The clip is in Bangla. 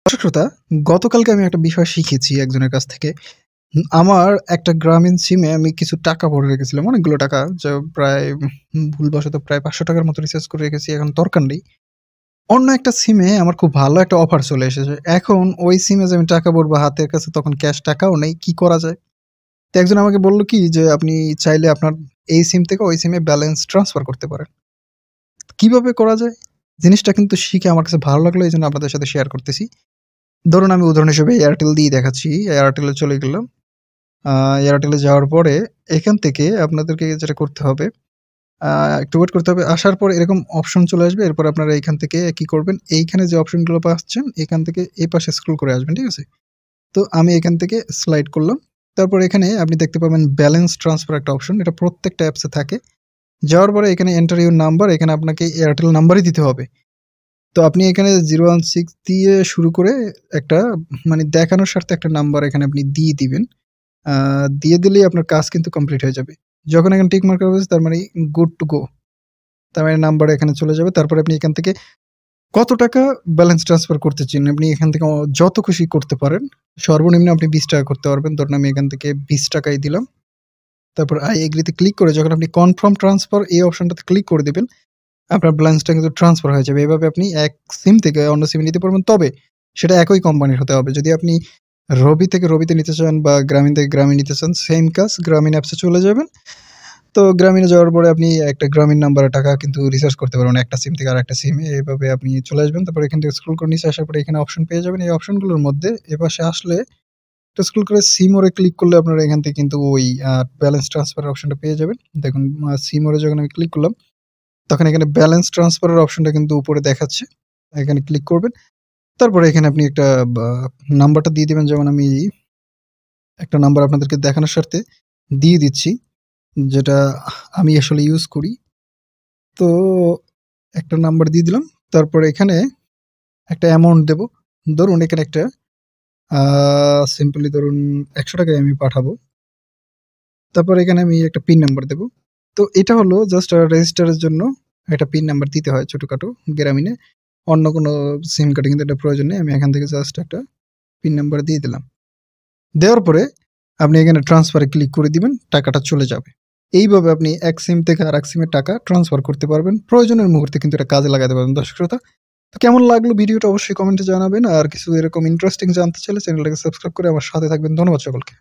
দর্শক শ্রোতা, গতকালকে আমি একটা বিষয় শিখেছি একজনের কাছ থেকে। আমার একটা গ্রামীণ সিমে আমি কিছু টাকা ভরে রেখেছিলাম, অনেকগুলো টাকা। যা প্রায় ভুলবশত প্রায় ৳৫০০ র মতো রিচার্জ করে রেখেছি, এখন দরকার নেই। অন্য একটা সিমে আমার খুব ভালো একটা অফার চলে এসেছে। এখন ওই সিমে যে আমি টাকা ভরবো, হাতের কাছে তখন ক্যাশ টাকাও নেই, কি করা যায়? তো একজন আমাকে বলল কি যে, "আপনি চাইলে আপনার এই সিম থেকে ওই সিমে ব্যালেন্স ট্রান্সফার করতে পারেন।" কিভাবে করা যায়? জিনিসটা কিন্তু শিখে আমার কাছে ভালো লাগলো, এজন্য আপনাদের সাথে শেয়ার করতেছি। ধরুন আমি উদাহরণ হিসেবে এয়ারটেল দিয়ে দেখাচ্ছি। এয়ারটেলে চলে গেলাম। আ এয়ারটেলে যাওয়ার পরে এখান থেকে আপনাদেরকে যেটা করতে হবে, আ একটু ওয়েট করতে হবে। আসার পরে এরকম অপশন চলে আসবে। এরপর আপনারা এইখান থেকে কি করবেন, এইখানে যে অপশনগুলো পাচ্ছেন এখান থেকে এই পাশে স্ক্রল করে আসবেন। ঠিক আছে? তো আমি এখান থেকে স্লাইড করলাম। তারপর এখানে আপনি দেখতে পাবেন ব্যালেন্স ট্রান্সফার একটা অপশন। এটা প্রত্যেকটা অ্যাপসে থাকে। যাওয়ার পরে এখানে এন্টার ইউর নাম্বার, এখানে আপনাকে এয়ারটেল নাম্বারই দিতে হবে। তো আপনি এখানে 016 দিয়ে শুরু করে একটা মানে দেখানোর স্বার্থে একটা নাম্বার এখানে আপনি দিয়ে দিবেন। আ দিয়ে দিলেই আপনার কাজ কিন্তু কমপ্লিট হয়ে যাবে। যখন এখানে টিক মার্ক হবে তার মানে গুড টু গো। তার মানে নাম্বার এখানে চলে যাবে। তারপরে আপনি এখান থেকে কত টাকা ব্যালেন্স ট্রান্সফার করতে চান, আপনি এখান থেকে যত খুশি করতে পারেন। সর্বনিম্ন আপনি ৳20 করতে পারবেন। ধরুন আমি এখান থেকে ৳20 ই দিলাম। তারপর আই এগ্রি তে ক্লিক করে যখন আপনি কনফার্ম ট্রান্সফার এই অপশনটাতে ক্লিক করে দিবেন, আপনার ব্যালেন্সটা কিন্তু ট্রান্সফার হয়ে যাবে। এভাবে আপনি এক সিম থেকে অন্য সিমে নিতে পারবেন। তবে সেটা একই কোম্পানির হতে হবে। যদি আপনি রবি থেকে রবিতে নিতে চান বা গ্রামীণ থেকে গ্রামীণ নিতে চান, সেম কাজ। গ্রামীণ অ্যাপসে চলে যাবেন। তো গ্রামীণে যাওয়ার পরে আপনি একটা গ্রামীণ নাম্বারে টাকা কিন্তু রিচার্জ করতে পারবেন একটা সিম থেকে আরেকটা সিমে। এভাবে আপনি চলে আসবেন। তারপর এখান থেকে স্ক্রল করে নিচে আসার পরে এখানে অপশন পেয়ে যাবেন। এই অপশনগুলোর মধ্যে এপাশে আসলে একটু স্ক্রল করে সিমোরে ক্লিক করলে আপনারা এখান থেকে কিন্তু ওই ব্যালেন্স ট্রান্সফার এর অপশনটা পেয়ে যাবেন। দেখুন সিমোরে যখন আমি ক্লিক করলাম, তখন এখানে ব্যালেন্স ট্রান্সফার এর অপশনটা কিন্তু উপরে দেখাচ্ছে। এখানে ক্লিক করবেন। তারপরে এখানে আপনি একটা বা নাম্বারটা দিয়ে দিবেন। যেমন আমি একটা নাম্বার আপনাদেরকে দেখানোর স্বার্থে দিয়ে দিচ্ছি, যেটা আমি আসলে ইউজ করি। তো একটা নাম্বার দিয়ে দিলাম। তারপরে এখানে একটা অ্যামাউন্ট দেব। ধরুন এখানে একটা আ সিম্পলি ধরুন ৳১০০ আমি পাঠাবো। তারপর এখানে আমি একটা পিন নাম্বার দেব। তো এটা হলো জাস্ট রেজিস্টারের জন্য একটা পিন নাম্বার দিতে হয় ছোটখাটো গ্রামীণে। অন্য কোনো সিম কার্ডে কিন্তু এটা প্রয়োজন নেই। আমি এখান থেকে জাস্ট একটা পিন নাম্বার দিয়ে দিলাম। দেওয়ার পরে আপনি এখানে ট্রান্সফার এ ক্লিক করে দিবেন, টাকাটা চলে যাবে। এইভাবে আপনি এক সিম থেকে আরেক সিমে টাকা ট্রান্সফার করতে পারবেন। প্রয়োজনের মুহূর্তে কিন্তু এটা কাজে লাগাতে পারবেন। দর্শক শ্রোতা, তো কেমন লাগলো ভিডিওটা অবশ্যই কমেন্টে জানাবেন। আর কিছু এরকম ইন্টারেস্টিং জানতে চাইলে চ্যানেলটাকে সাবস্ক্রাইব করে আমার সাথে থাকবেন। ধন্যবাদ সকলকে।